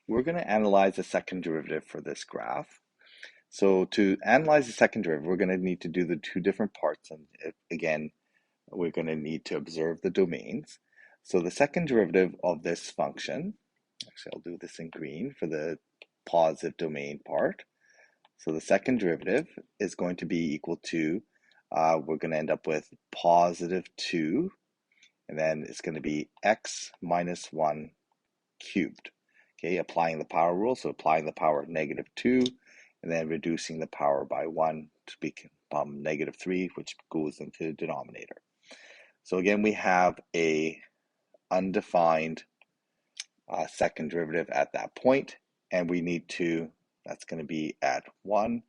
We're going to analyze the second derivative for this graph. So to analyze the second derivative, we're going to need to do the two different parts. And again, we're going to need to observe the domains. So the second derivative of this function, actually I'll do this in green for the positive domain part. So the second derivative is going to be equal to, we're going to end up with positive 2, and then it's going to be x minus 1 cubed. Okay, applying the power rule, so applying the power of negative 2, and then reducing the power by 1 to become negative 3, which goes into the denominator. So again, we have a undefined second derivative at that point, and we need to, that's going to be at 1.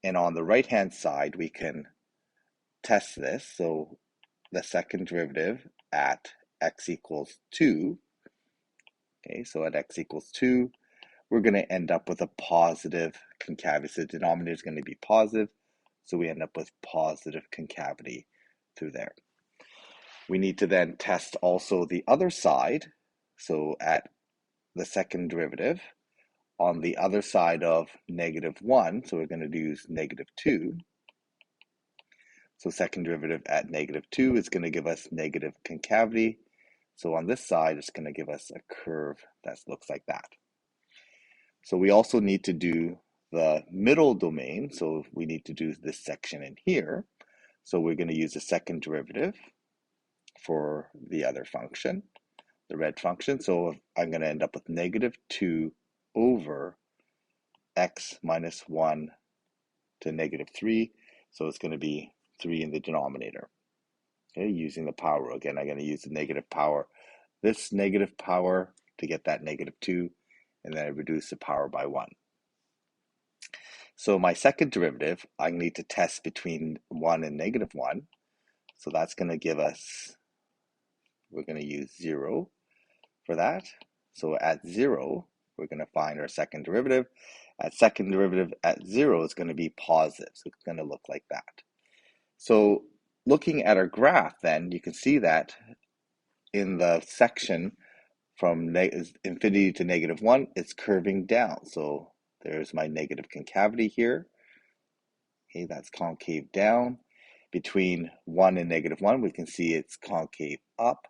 And on the right-hand side, we can test this. So the second derivative at x equals 2, okay, so at x equals 2, we're going to end up with a positive concavity. So the denominator is going to be positive, so we end up with positive concavity through there. We need to then test also the other side. So at the second derivative, on the other side of negative 1, so we're going to use negative 2. So second derivative at negative 2 is going to give us negative concavity. So on this side, it's going to give us a curve that looks like that. So we also need to do the middle domain. So we need to do this section in here. So we're going to use the second derivative for the other function, the red function. So I'm going to end up with negative 2 over x minus 1 to negative 3. So it's going to be 3 in the denominator. Okay, using the power rule. Again, I'm going to use the negative power, this negative power to get that negative 2, and then I reduce the power by 1. So my second derivative, I need to test between 1 and negative 1. So that's going to give us, we're going to use 0 for that. So at 0, we're going to find our second derivative. At second derivative at 0 is going to be positive. So it's going to look like that. So looking at our graph then, you can see that in the section from infinity to negative 1, it's curving down. So there's my negative concavity here. Okay, that's concave down. Between 1 and negative 1, we can see it's concave up.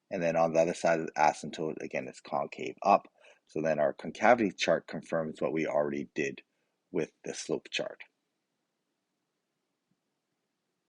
And then on the other side of the asymptote, again, it's concave up. So then our concavity chart confirms what we already did with the slope chart.